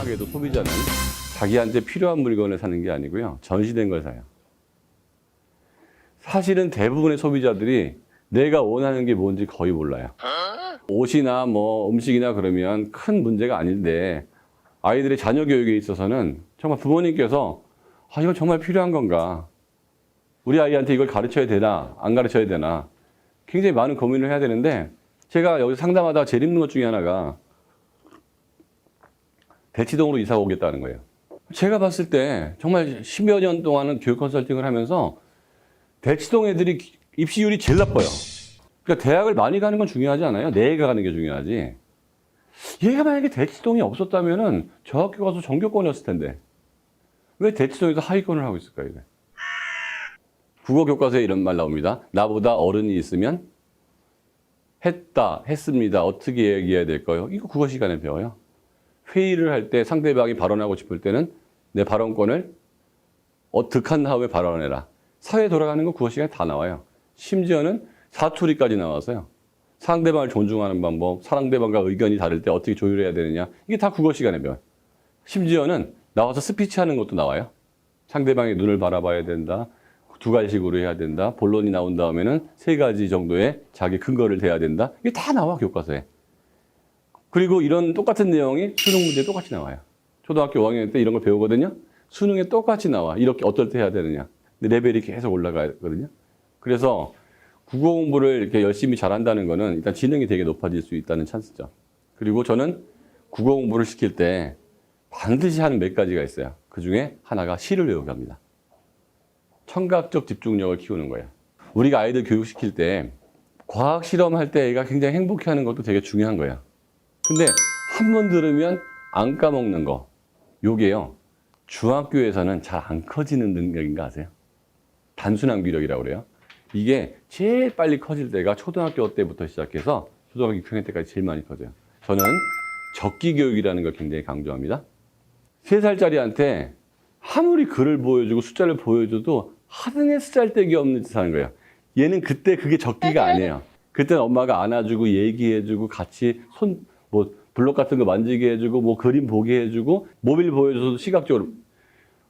이상하게도 소비자는 자기한테 필요한 물건을 사는 게 아니고요. 전시된 걸 사요. 사실은 대부분의 소비자들이 내가 원하는 게 뭔지 거의 몰라요. 옷이나 뭐 음식이나 그러면 큰 문제가 아닌데 아이들의 자녀 교육에 있어서는 정말 부모님께서 이건 정말 필요한 건가? 우리 아이한테 이걸 가르쳐야 되나? 안 가르쳐야 되나? 굉장히 많은 고민을 해야 되는데 제가 여기서 상담하다가 제일 힘든 것 중에 하나가 대치동으로 이사 오겠다는 거예요. 제가 봤을 때 정말 10여 년 동안은 교육 컨설팅을 하면서 대치동 애들이 입시율이 제일 나빠요. 그러니까 대학을 많이 가는 건 중요하지 않아요. 내 애가 가는 게 중요하지. 얘가 만약에 대치동이 없었다면은 저 학교 가서 전교권이었을 텐데 왜 대치동에서 하위권을 하고 있을까요? 이게? 국어 교과서에 이런 말 나옵니다. 나보다 어른이 있으면 했다, 했습니다. 어떻게 얘기해야 될까요? 이거 국어 시간에 배워요. 회의를 할 때 상대방이 발언하고 싶을 때는 내 발언권을 득한 다음에 발언해라. 사회 돌아가는 거 국어 시간에 다 나와요. 심지어는 사투리까지 나와서요. 상대방을 존중하는 방법, 상대방과 의견이 다를 때 어떻게 조율해야 되느냐. 이게 다 국어 시간에 배워요. 심지어는 나와서 스피치 하는 것도 나와요. 상대방의 눈을 바라봐야 된다. 두 가지식으로 해야 된다. 본론이 나온 다음에는 세 가지 정도의 자기 근거를 대야 된다. 이게 다 나와, 교과서에. 그리고 이런 똑같은 내용이 수능 문제에 똑같이 나와요. 초등학교 5학년 때 이런 걸 배우거든요. 수능에 똑같이 나와. 이렇게 어떨 때 해야 되느냐. 근데 레벨이 계속 올라가거든요. 그래서 국어 공부를 이렇게 열심히 잘한다는 거는 일단 지능이 되게 높아질 수 있다는 찬스죠. 그리고 저는 국어 공부를 시킬 때 반드시 하는 몇 가지가 있어요. 그 중에 하나가 시를 외우게 합니다. 청각적 집중력을 키우는 거예요. 우리가 아이들 교육시킬 때 과학 실험할 때 애가 굉장히 행복해하는 것도 되게 중요한 거예요. 근데 한 번 들으면 안 까먹는 거, 요게요. 중학교에서는 잘 안 커지는 능력인 거 아세요? 단순 암기력이라고 그래요. 이게 제일 빨리 커질 때가 초등학교 때부터 시작해서 초등학교 6학년 때까지 제일 많이 커져요. 저는 적기 교육이라는 걸 굉장히 강조합니다. 3살짜리한테 아무리 글을 보여주고 숫자를 보여줘도 하등의 쓰잘데기 없는 짓 하는 거예요. 얘는 그때 그게 적기가 아니에요. 그때는 엄마가 안아주고 얘기해주고 같이 블록 같은 거 만지게 해주고 뭐 그림 보게 해주고 모빌 보여줘도 시각적으로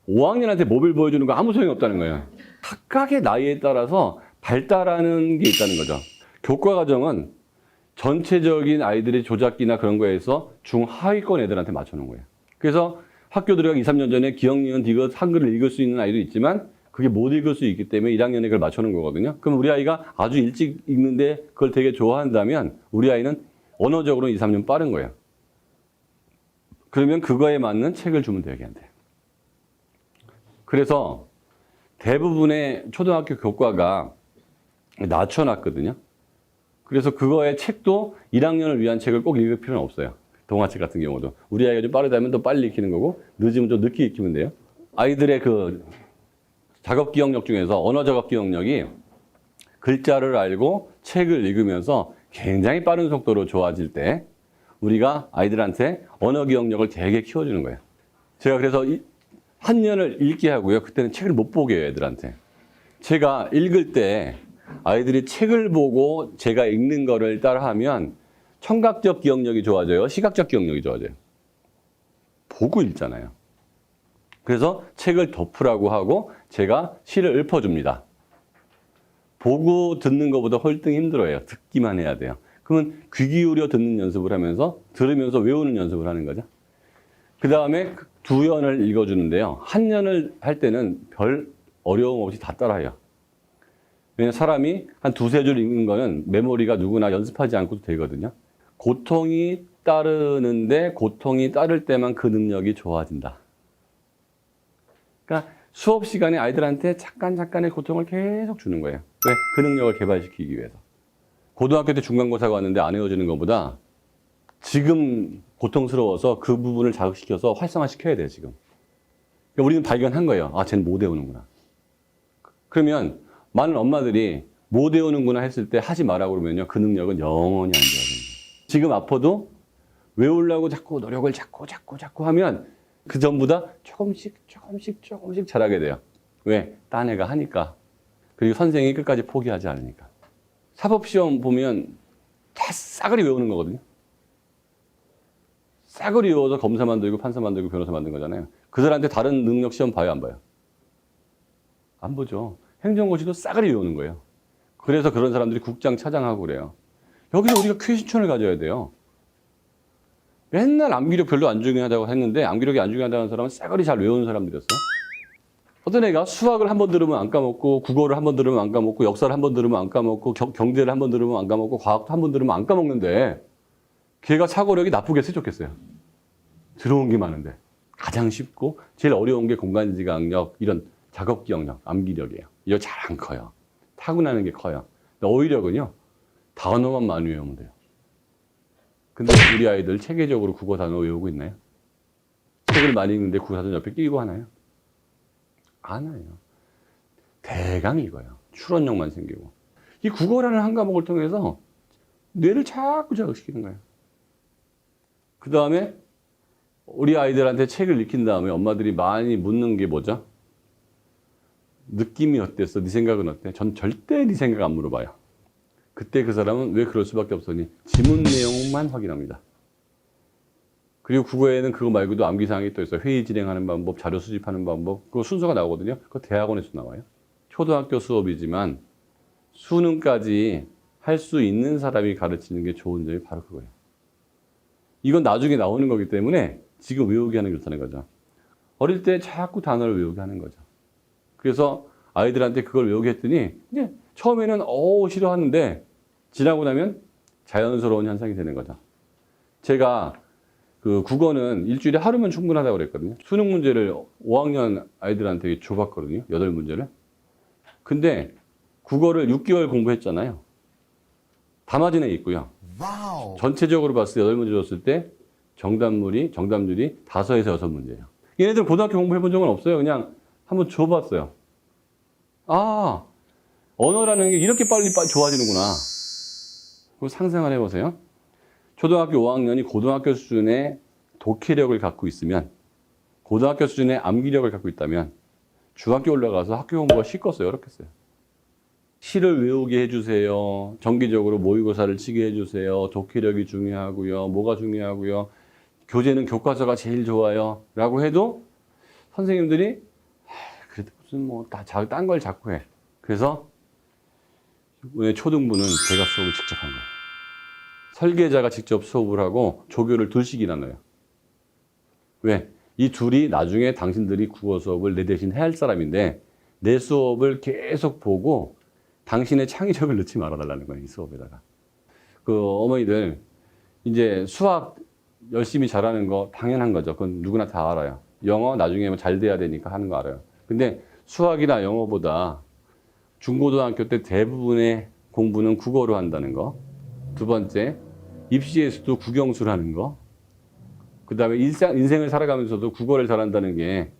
5학년한테 모빌 보여주는 거 아무 소용이 없다는 거예요. 각각의 나이에 따라서 발달하는 게 있다는 거죠. 교과 과정은 전체적인 아이들의 조작기나 그런 거에서 중하위권 애들한테 맞춰놓은 거예요. 그래서 학교 들어가기 2, 3년 전에 기억, 니은, 디귿, 한글을 읽을 수 있는 아이도 있지만 그게 못 읽을 수 있기 때문에 1학년에 그걸 맞춰놓은 거거든요. 그럼 우리 아이가 아주 일찍 읽는데 그걸 되게 좋아한다면 우리 아이는 언어적으로 2, 3년 빠른 거예요. 그러면 그거에 맞는 책을 주면 되겠는데. 그래서 대부분의 초등학교 교과가 낮춰놨거든요. 그래서 그거의 책도 1학년을 위한 책을 꼭 읽을 필요는 없어요. 동화책 같은 경우도. 우리 아이가 좀 빠르다면 더 빨리 익히는 거고 늦으면 좀 늦게 익히면 돼요. 아이들의 그 작업 기억력 중에서 언어 작업 기억력이 글자를 알고 책을 읽으면서 굉장히 빠른 속도로 좋아질 때 우리가 아이들한테 언어 기억력을 되게 키워주는 거예요. 제가 그래서 한 년을 읽게 하고요. 그때는 책을 못 보게 해요, 애들한테. 제가 읽을 때 아이들이 책을 보고 제가 읽는 거를 따라하면 청각적 기억력이 좋아져요? 시각적 기억력이 좋아져요? 보고 읽잖아요. 그래서 책을 덮으라고 하고 제가 시를 읊어줍니다. 보고 듣는 것보다 훨씬 힘들어요. 듣기만 해야 돼요. 그러면 귀 기울여 듣는 연습을 하면서 들으면서 외우는 연습을 하는 거죠. 그 다음에 두 연을 읽어주는데요. 한 연을 할 때는 별 어려움 없이 다 따라해요. 왜냐하면 사람이 한 두세 줄 읽는 거는 메모리가 누구나 연습하지 않고도 되거든요. 고통이 따르는데 고통이 따를 때만 그 능력이 좋아진다. 그러니까 수업 시간에 아이들한테 잠깐의 고통을 계속 주는 거예요. 왜? 그 능력을 개발시키기 위해서. 고등학교 때 중간고사가 왔는데 안 외워지는 것보다 지금 고통스러워서 그 부분을 자극시켜서 활성화시켜야 돼요, 지금. 그러니까 우리는 발견한 거예요. 쟤는 못 외우는구나. 그러면 많은 엄마들이 못 외우는구나 했을 때 하지 마라고 그러면요. 그 능력은 영원히 안 좋아집니다. 지금 아파도 외우려고 자꾸 노력을 자꾸 하면 그 전보다 조금씩 잘하게 돼요. 왜? 딴 애가 하니까. 그리고 선생님이 끝까지 포기하지 않으니까. 사법시험 보면 다 싸그리 외우는 거거든요. 싸그리 외워서 검사 만들고 판사 만들고 변호사 만든 거잖아요. 그들한테 다른 능력 시험 봐요, 안 봐요? 안 보죠. 행정고시도 싸그리 외우는 거예요. 그래서 그런 사람들이 국장, 차장하고 그래요. 여기서 우리가 쾌신천을 가져야 돼요. 맨날 암기력 별로 안 중요하다고 했는데 암기력이 안 중요하다는 사람은 싸그리 잘 외우는 사람들이었어요. 어떤 애가 수학을 한 번 들으면 안 까먹고 국어를 한 번 들으면 안 까먹고 역사를 한 번 들으면 안 까먹고 경제를 한 번 들으면 안 까먹고 과학도 한 번 들으면 안 까먹는데 걔가 사고력이 나쁘겠어요, 좋겠어요? 들어온 게 많은데 가장 쉽고 제일 어려운 게 공간지각력, 이런 작업 기억력, 암기력이에요. 이거 잘 안 커요. 타고나는 게 커요. 근데 어휘력은요, 단어만 많이 외우면 돼요. 근데 우리 아이들 체계적으로 국어 단어 외우고 있나요? 책을 많이 읽는데 국어 단어 옆에 끼고 하나요? 안 해요. 대강 이거예요. 추론력만 생기고. 이 국어라는 한 과목을 통해서 뇌를 자꾸 자극시키는 거예요. 그 다음에 우리 아이들한테 책을 읽힌 다음에 엄마들이 많이 묻는 게 뭐죠? 느낌이 어땠어? 네 생각은 어때? 전 절대 네 생각 안 물어봐요. 그때 그 사람은 왜 그럴 수밖에 없으니 지문 내용만 확인합니다. 그리고 국어에는 그거 말고도 암기사항이 또 있어요. 회의 진행하는 방법, 자료 수집하는 방법, 그 순서가 나오거든요. 그거 대학원에서 나와요. 초등학교 수업이지만 수능까지 할 수 있는 사람이 가르치는 게 좋은 점이 바로 그거예요. 이건 나중에 나오는 거기 때문에 지금 외우게 하는 게 좋다는 거죠. 어릴 때 자꾸 단어를 외우게 하는 거죠. 그래서 아이들한테 그걸 외우게 했더니 이제 처음에는 싫어하는데 지나고 나면 자연스러운 현상이 되는 거죠. 제가 그 국어는 일주일에 하루면 충분하다고 그랬거든요. 수능 문제를 5학년 아이들한테 줘봤거든요. 8문제를. 근데 국어를 6개월 공부했잖아요. 다 맞은 애 있고요. 와우. 전체적으로 봤을 때 8문제 줬을 때 정답률이 5에서 6문제예요. 얘네들 고등학교 공부해본 적은 없어요. 그냥 한번 줘봤어요. 아, 언어라는 게 이렇게 빨리 좋아지는구나. 그거 상상을 해보세요. 초등학교 5학년이 고등학교 수준의 독해력을 갖고 있으면, 고등학교 수준의 암기력을 갖고 있다면 중학교 올라가서 학교 공부가 쉽겠어요, 어렵겠어요? 시를 외우게 해주세요. 정기적으로 모의고사를 치게 해주세요. 독해력이 중요하고요. 뭐가 중요하고요. 교재는 교과서가 제일 좋아요. 라고 해도 선생님들이 그래도 무슨 딴 걸 자꾸 해. 그래서 초등부는 제가 수업을 직접 한 거예요. 설계자가 직접 수업을 하고 조교를 2씩이나 넣어요. 왜? 이 둘이 나중에 당신들이 국어 수업을 내 대신 해야 할 사람인데 내 수업을 계속 보고 당신의 창의력을 넣지 말아달라는 거예요. 이 수업에다가. 그 어머니들 이제 수학 열심히 잘하는 거 당연한 거죠. 그건 누구나 다 알아요. 영어 나중에 잘 돼야 되니까 하는 거 알아요. 근데 수학이나 영어보다 중고등학교 때 대부분의 공부는 국어로 한다는 거. 두 번째, 입시에서도 국영수를 하는 거. 그 다음에 인생을 살아가면서도 국어를 잘한다는 게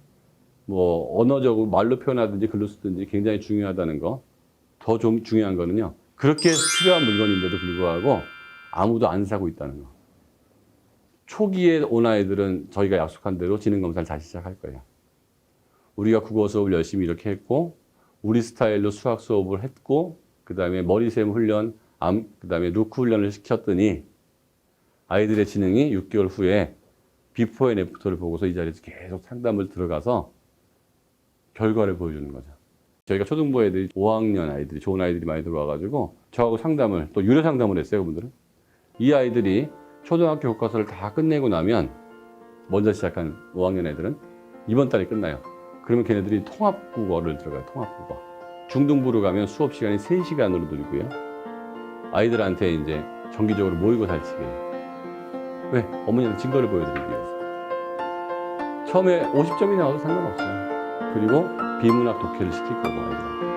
언어적으로 말로 표현하든지 글로 쓰든지 굉장히 중요하다는 거. 더 좀 중요한 거는요. 그렇게 필요한 물건인데도 불구하고 아무도 안 사고 있다는 거. 초기에 온 아이들은 저희가 약속한 대로 지능검사를 다시 시작할 거예요. 우리가 국어 수업을 열심히 이렇게 했고 우리 스타일로 수학 수업을 했고 그 다음에 머리셈 훈련, 그 다음에 루크 훈련을 시켰더니 아이들의 지능이 6개월 후에 비포 앤 애프터를 보고서 이 자리에서 계속 상담을 들어가서 결과를 보여주는 거죠. 저희가 초등부 애들이 5학년 아이들이 좋은 아이들이 많이 들어와가지고 저하고 상담을 또 유료 상담을 했어요. 그분들은. 이 아이들이 초등학교 교과서를 다 끝내고 나면 먼저 시작한 5학년 애들은 이번 달에 끝나요. 그러면 걔네들이 통합국어를 들어가요. 통합국어. 중등부로 가면 수업 시간이 3시간으로 늘고요. 아이들한테 이제 정기적으로 모의고사를 치게 해요. 왜? 어머니한테 증거를 보여드리기 위해서. 처음에 50점이 나와도 상관없어요. 그리고 비문학 독해를 시킬 거고 아이들.